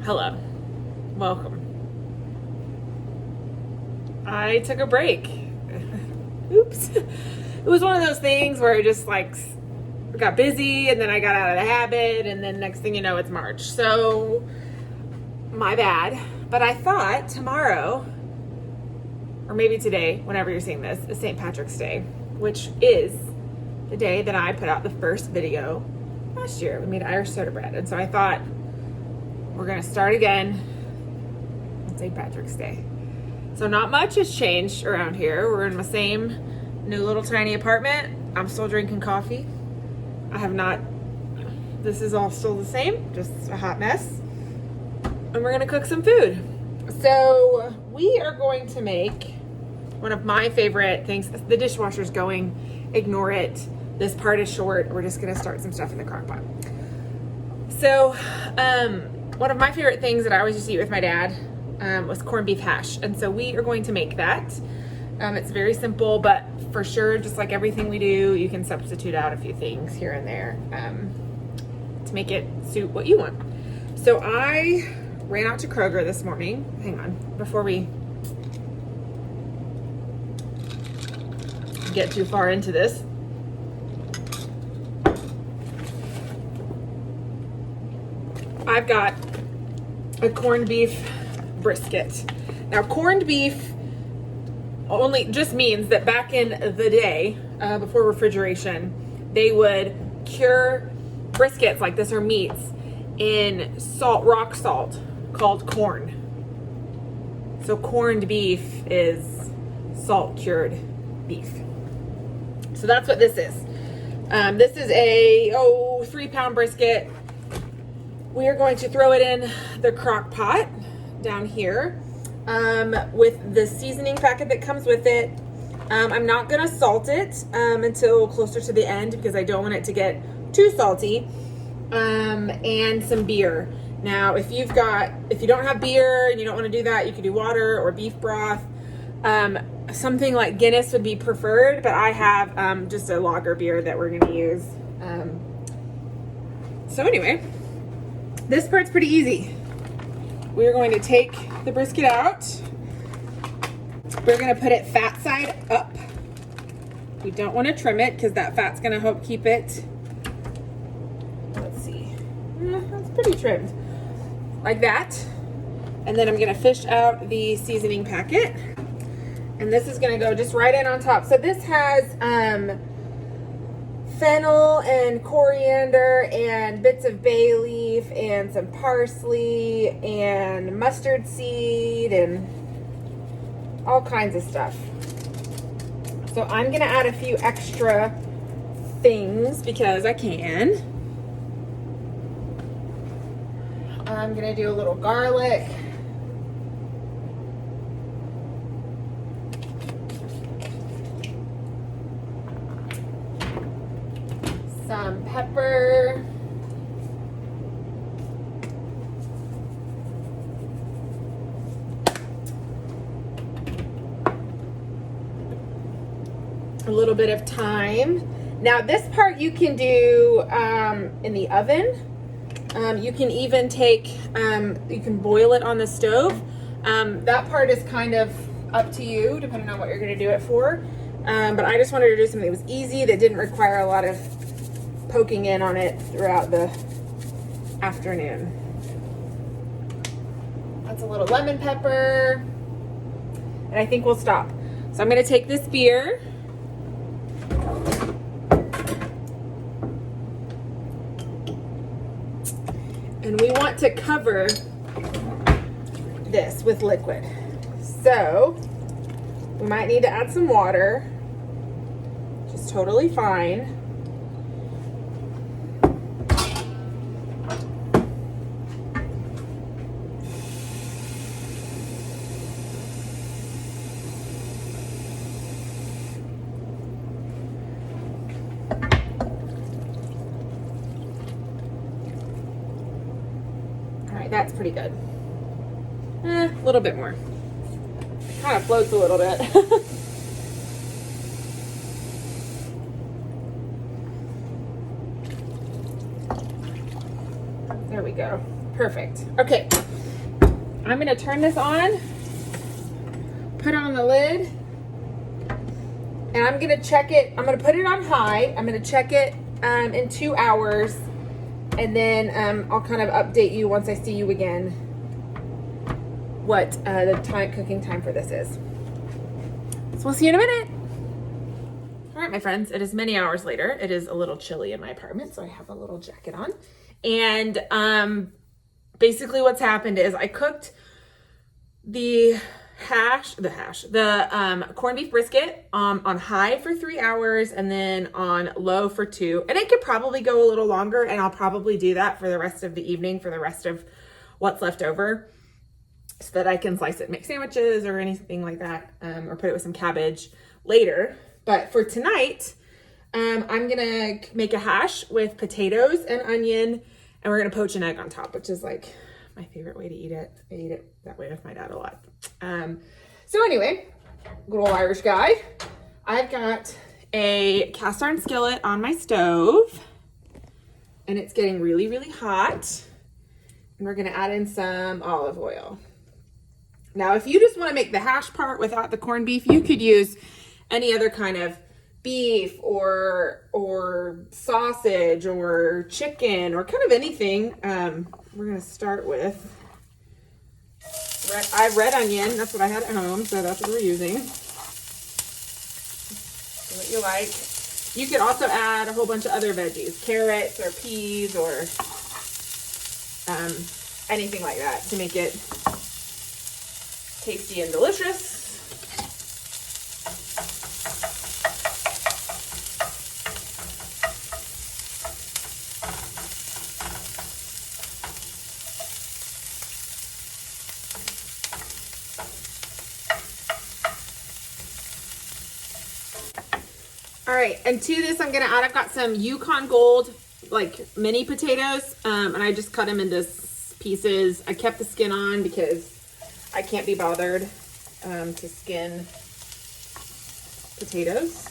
Hello, welcome. I took a break. Oops. It was one of those things where I just like got busy and then I got out of the habit and then next thing you know it's March. So my bad. But I thought tomorrow, or maybe today, whenever you're seeing this, is St. Patrick's Day, which is the day that I put out the first video last year. We made Irish soda bread. And so I thought we're gonna start again on St. Patrick's Day. So not much has changed around here. We're in my same new little tiny apartment. I'm still drinking coffee. I have not, this is all still the same, just a hot mess. And we're gonna cook some food. So we are going to make one of my favorite things. The dishwasher's going, ignore it. This part is short. We're just gonna start some stuff in the crock pot. So one of my favorite things that I always used to eat with my dad was corned beef hash. And so we are going to make that. It's very simple, but for sure, just like everything we do, you can substitute out a few things here and there to make it suit what you want. So I ran out to Kroger this morning. Hang on, before we get too far into this. I've got a corned beef brisket. Now, corned beef only just means that back in the day, before refrigeration, they would cure briskets like this or meats in salt, rock salt, called corn. So corned beef is salt cured beef. So that's what this is. This is a 3-pound brisket. We are going to throw it in the crock pot down here with the seasoning packet that comes with it. I'm not gonna salt it until closer to the end because I don't want it to get too salty. And some beer. Now, if you don't have beer and you don't want to do that, you could do water or beef broth. Something like Guinness would be preferred, but I have just a lager beer that we're gonna use. So anyway, this part's pretty easy. We're going to take the brisket out. We're going to put it fat side up. We don't want to trim it because that fat's going to help keep it, let's see, that's pretty trimmed. Like that. And then I'm going to fish out the seasoning packet. And this is going to go just right in on top. So this has fennel and coriander and bits of bay leaf and some parsley and mustard seed and all kinds of stuff. So I'm gonna add a few extra things because I can. I'm gonna do a little garlic. Some pepper, a little bit of thyme. Now this part you can do in the oven. You can even take, you can boil it on the stove. That part is kind of up to you depending on what you're going to do it for. But I just wanted to do something that was easy, that didn't require a lot of poking in on it throughout the afternoon. That's a little lemon pepper. And I think we'll stop. So I'm gonna take this beer. And we want to cover this with liquid. So we might need to add some water, which is totally fine. That's pretty good. A little bit more. It kind of floats a little bit. There we go. Perfect. Okay. I'm gonna turn this on, put on the lid, and I'm gonna check it. I'm gonna put it on high. I'm gonna check it in 2 hours, and then I'll kind of update you once I see you again what the cooking time for this is. So we'll see you in a minute. All right, my friends, it is many hours later. It is a little chilly in my apartment, so I have a little jacket on. And basically what's happened is I cooked the corned beef brisket on high for 3 hours and then on low for 2. And it could probably go a little longer, and I'll probably do that for the rest of the evening, for the rest of what's left over, so that I can slice it, make sandwiches or anything like that, or put it with some cabbage later. But for tonight, I'm gonna make a hash with potatoes and onion, and we're gonna poach an egg on top, which is like my favorite way to eat it. I eat it that way with my dad a lot. So anyway, good old Irish guy. I've got a cast iron skillet on my stove, and it's getting really, really hot. And we're gonna add in some olive oil. Now, if you just wanna make the hash part without the corned beef, you could use any other kind of beef or sausage or chicken or kind of anything. We're gonna start with red onion. That's what I had at home, so that's what we're using. So what you like. You could also add a whole bunch of other veggies, carrots or peas or anything like that to make it tasty and delicious. All right, and to this I'm gonna add, I've got some Yukon Gold, like mini potatoes, and I just cut them into pieces. I kept the skin on because I can't be bothered to skin potatoes.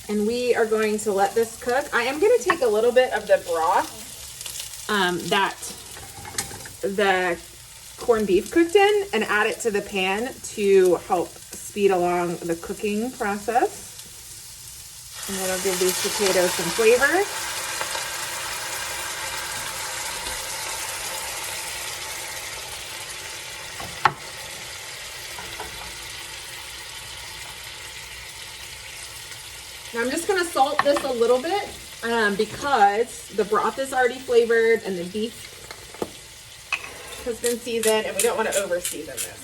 And we are going to let this cook. I am gonna take a little bit of the broth that the corned beef cooked in and add it to the pan to help speed along the cooking process. And that'll give these potatoes some flavor. Now I'm just gonna salt this a little bit because the broth is already flavored and the beef has been seasoned, and we don't want to over season this.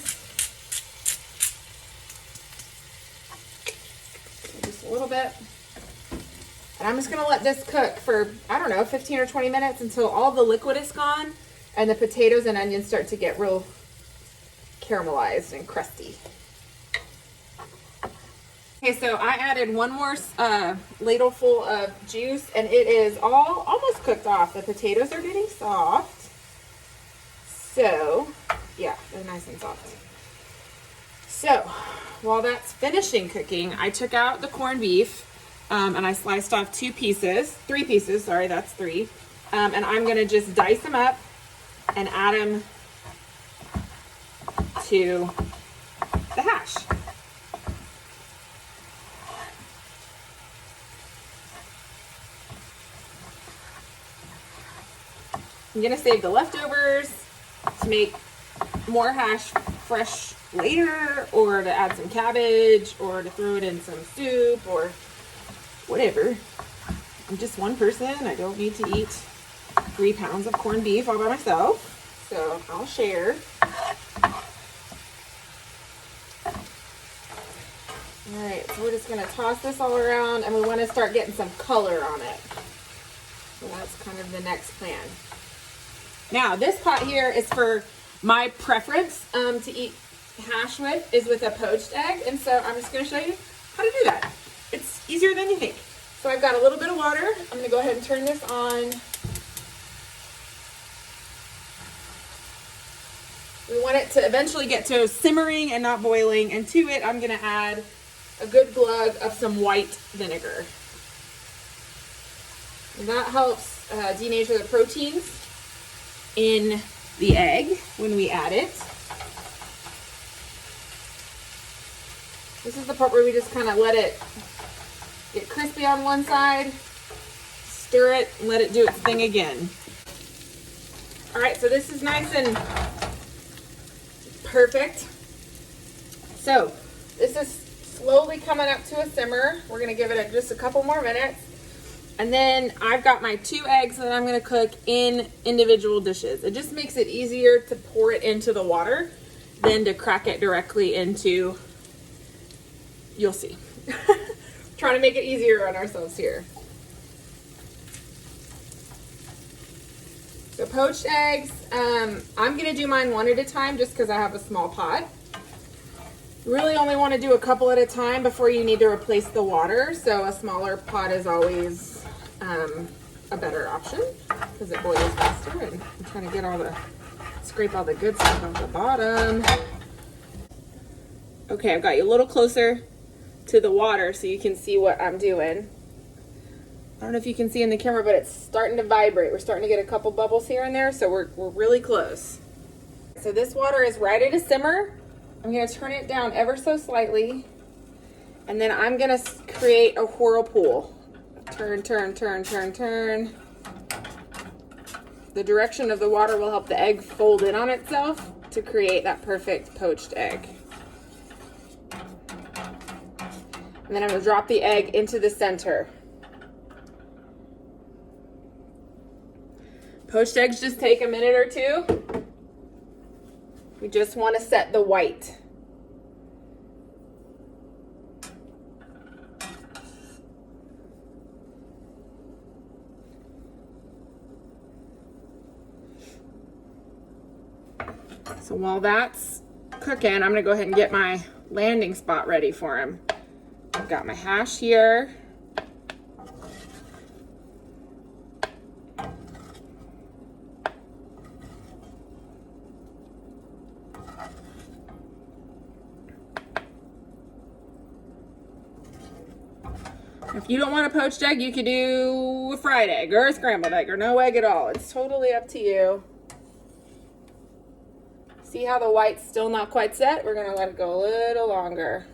So just a little bit. And I'm just going to let this cook for, I don't know, 15 or 20 minutes until all the liquid is gone and the potatoes and onions start to get real caramelized and crusty. Okay, so I added one more ladle full of juice, and it is all almost cooked off. The potatoes are getting soft. So, yeah, they're nice and soft. So, while that's finishing cooking, I took out the corned beef, and I sliced off 3 pieces, sorry, that's 3. And I'm gonna just dice them up and add them to the hash. I'm gonna save the leftovers to make more hash fresh later, or to add some cabbage, or to throw it in some soup, or whatever. I'm just one person. I don't need to eat 3 pounds of corned beef all by myself, so I'll share. All right, so we're just gonna toss this all around, and we wanna start getting some color on it. So that's kind of the next plan. Now, this pot here is for my preference to eat hash with, is with a poached egg. And so I'm just gonna show you how to do that. It's easier than you think. So I've got a little bit of water. I'm gonna go ahead and turn this on. We want it to eventually get to simmering and not boiling. And to it, I'm gonna add a good glug of some white vinegar. And that helps denature the proteins in the egg when we add it. This is the part where we just kind of let it get crispy on one side, stir it, and let it do its thing again. All right, so this is nice and perfect. So this is slowly coming up to a simmer. We're gonna give it just a couple more minutes. And then I've got my 2 eggs that I'm gonna cook in individual dishes. It just makes it easier to pour it into the water than to crack it directly into, you'll see. Trying to make it easier on ourselves here. So poached eggs, I'm gonna do mine one at a time just because I have a small pot. You really only want to do a couple at a time before you need to replace the water. So a smaller pot is always a better option because it boils faster. And I'm trying to get scrape all the good stuff off the bottom. Okay, I've got you a little closer to the water so you can see what I'm doing. I don't know if you can see in the camera, but it's starting to vibrate. We're starting to get a couple bubbles here and there, so we're really close. So this water is right at a simmer. I'm gonna turn it down ever so slightly, and then I'm gonna create a whirlpool. Turn, turn, turn, turn, turn. The direction of the water will help the egg fold in on itself to create that perfect poached egg. And then I'm gonna drop the egg into the center. Poached eggs just take a minute or two. We just want to set the white. So while that's cooking, I'm gonna go ahead and get my landing spot ready for him. I've got my hash here. If you don't want a poached egg, you could do a fried egg or a scrambled egg or no egg at all. It's totally up to you. See how the white's still not quite set? We're gonna let it go a little longer.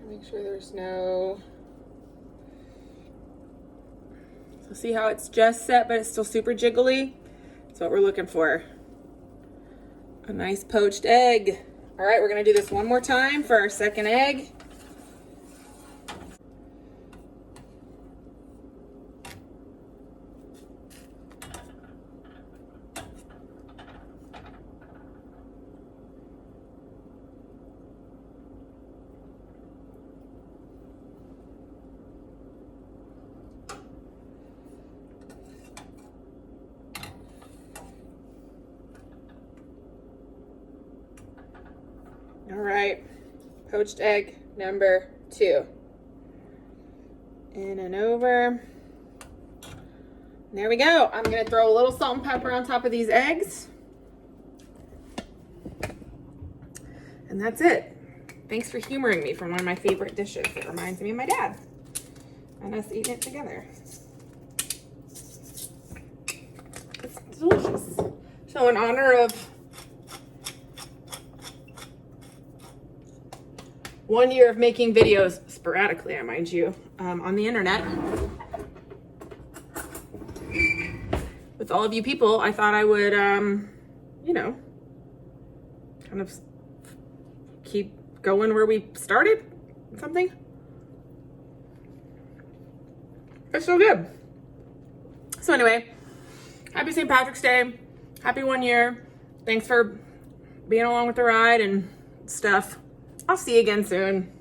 Make sure there's no... So see how it's just set, but it's still super jiggly? That's what we're looking for. A nice poached egg. All right, we're gonna do this one more time for our second egg. All right, poached egg number 2. In and over. There we go. I'm gonna throw a little salt and pepper on top of these eggs. And that's it. Thanks for humoring me from one of my favorite dishes. It reminds me of my dad and us eating it together. It's delicious. So in honor of 1 year of making videos sporadically, I mind you, on the internet with all of you people, I thought I would, you know, kind of keep going where we started, something. It's so good. So anyway, happy St. Patrick's Day. Happy 1 year. Thanks for being along with the ride and stuff. I'll see you again soon.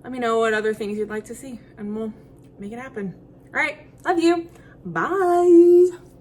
Let me know what other things you'd like to see and we'll make it happen. All right, love you. Bye.